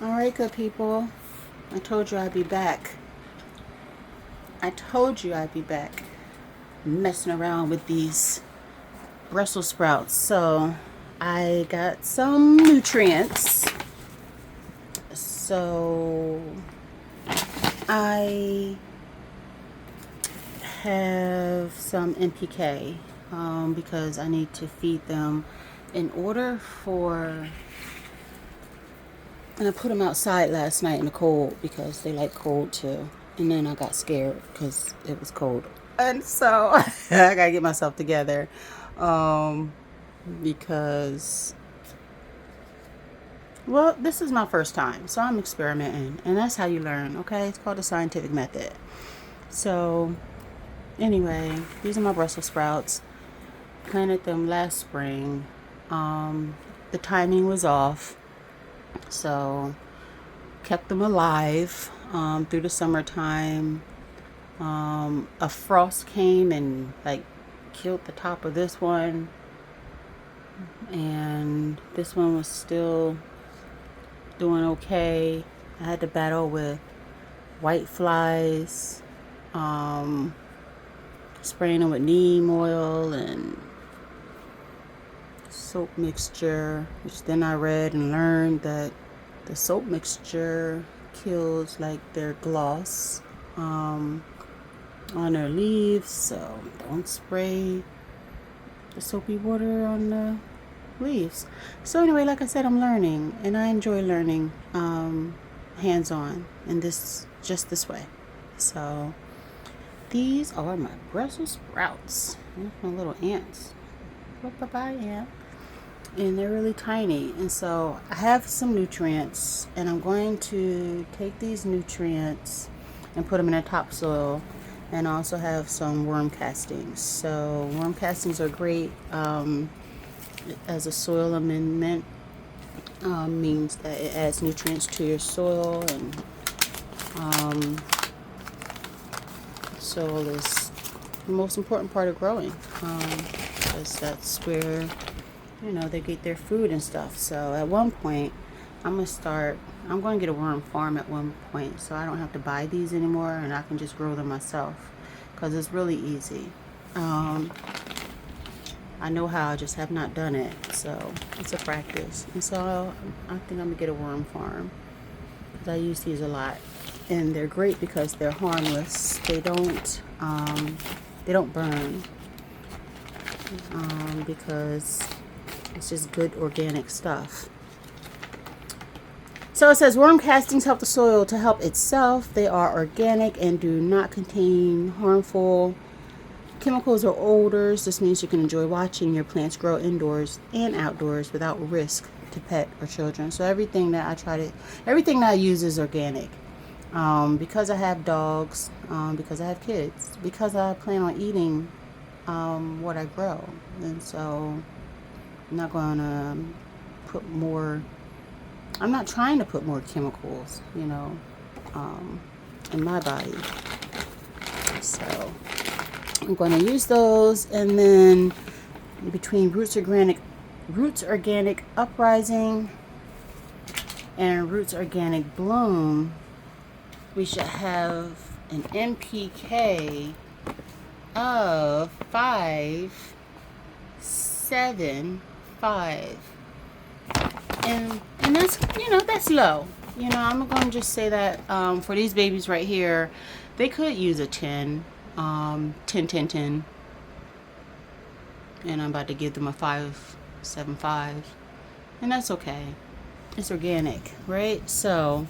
Alright, good people. I told you I'd be back. Messing around with these Brussels sprouts. So I got some nutrients. So I have some NPK because I need to feed them in order for... And I put them outside last night in the cold because they like cold too. And then I got scared because it was cold. And so I gotta get myself together because, well, this is my first time. So I'm experimenting. And that's how you learn, okay? It's called the scientific method. So anyway, these are my Brussels sprouts. Planted them last spring. The timing was off. So kept them alive through the summertime. A frost came and like killed the top of this one, and this one was still doing okay. I had to battle with white flies, spraying them with neem oil and soap mixture, which then I read and learned that the soap mixture kills like their gloss on their leaves, so don't spray the soapy water on the leaves. So anyway, like I said, I'm learning, and I enjoy learning hands-on, and this way. So these are my Brussels sprouts. There's my little ants. Bye-bye, ant. And they're really tiny, and so I have some nutrients, and I'm going to take these nutrients and put them in a topsoil, and also have some worm castings. So worm castings are great as a soil amendment. Means that it adds nutrients to your soil, and soil is the most important part of growing, because that's where they get their food and stuff. So at one point, I'm going to get a worm farm at one point, so I don't have to buy these anymore, and I can just grow them myself, because it's really easy. I know how, I just have not done it, so it's a practice. And so I think I'm going to get a worm farm, because I use these a lot, and they're great because they're harmless. They don't burn, because it's just good organic stuff. So it says worm castings help the soil to help itself. They are organic and do not contain harmful chemicals or odors. This means you can enjoy watching your plants grow indoors and outdoors without risk to pet or children. So everything that I use is organic. Because I have dogs, because I have kids, because I plan on eating what I grow, and so I'm not going to put more. I'm not trying to put more chemicals, in my body. So I'm going to use those, and then between Roots Organic Uprising and Roots Organic Bloom, we should have an NPK of 5.75, and that's low. I'm going to just say that for these babies right here, they could use a 10, 10, 10, 10, and I'm about to give them a 5.75, and that's okay. It's organic, right? So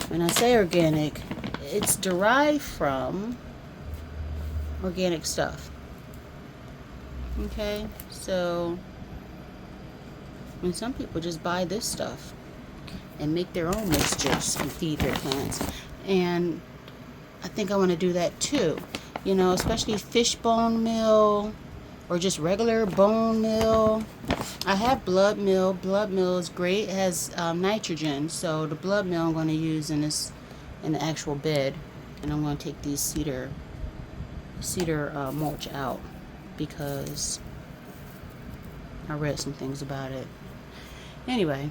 when I say organic, it's derived from organic stuff. Okay, so and some people just buy this stuff and make their own mixtures and feed their plants, and I think I want to do that too. Especially fish bone meal or just regular bone meal. I have blood meal. Blood meal is great. It has nitrogen, so the blood meal I'm going to use in the actual bed, and I'm going to take these cedar mulch out because I read some things about it. Anyway,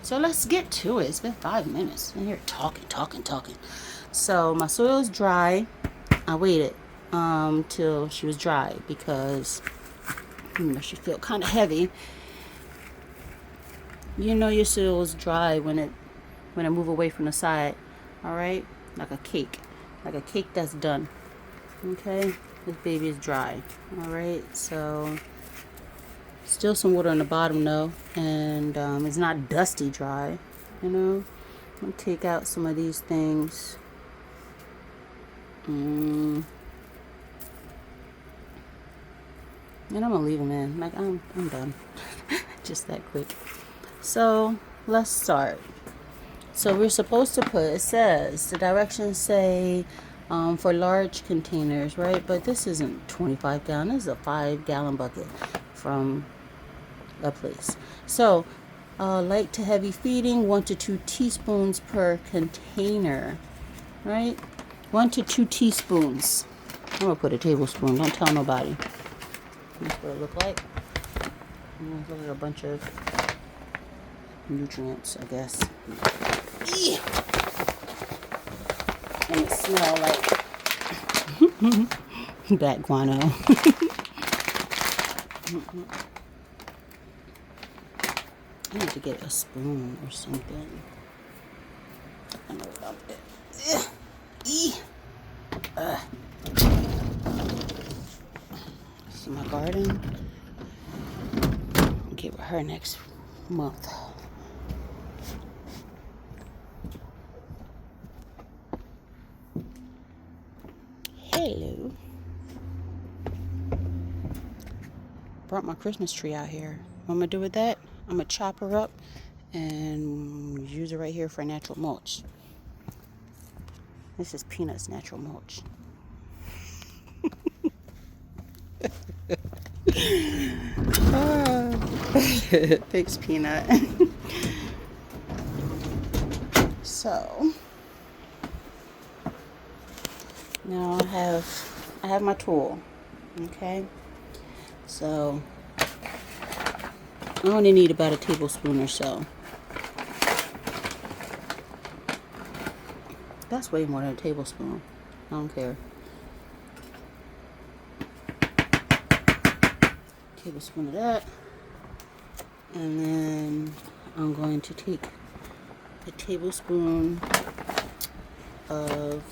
So let's get to it. It's been 5 minutes. I'm here talking. So my soil is dry. I waited till she was dry because she felt kind of heavy. You know your soil is dry when it move away from the side. All right, like a cake that's done. Okay, this baby is dry. All right, so still some water on the bottom though, and it's not dusty dry. You know, I'm gonna take out some of these things. And I'm gonna leave them in. Like I'm done. Just that quick. So let's start. So we're supposed to put, it says, the directions say for large containers, right? But this isn't 25 gallon. This is a 5-gallon bucket from a place. So light to heavy feeding, 1 to 2 teaspoons per container, right? 1 to 2 teaspoons. I'm gonna put a tablespoon. Don't tell nobody. That's what it look like. There's like a bunch of nutrients, I guess. Eee! And it smells like bat guano. I need to get a spoon or something. I know what I'll get. See my garden. I'll get with her next month. Hello. Brought my Christmas tree out here. What I'm gonna do with that? I'm gonna chop her up and use it right here for natural mulch. This is Peanut's natural mulch. Thanks, Peanut. So now I have my tool. Okay, so I only need about a tablespoon or so. That's way more than a tablespoon. I don't care. Tablespoon of that. And then I'm going to take a tablespoon of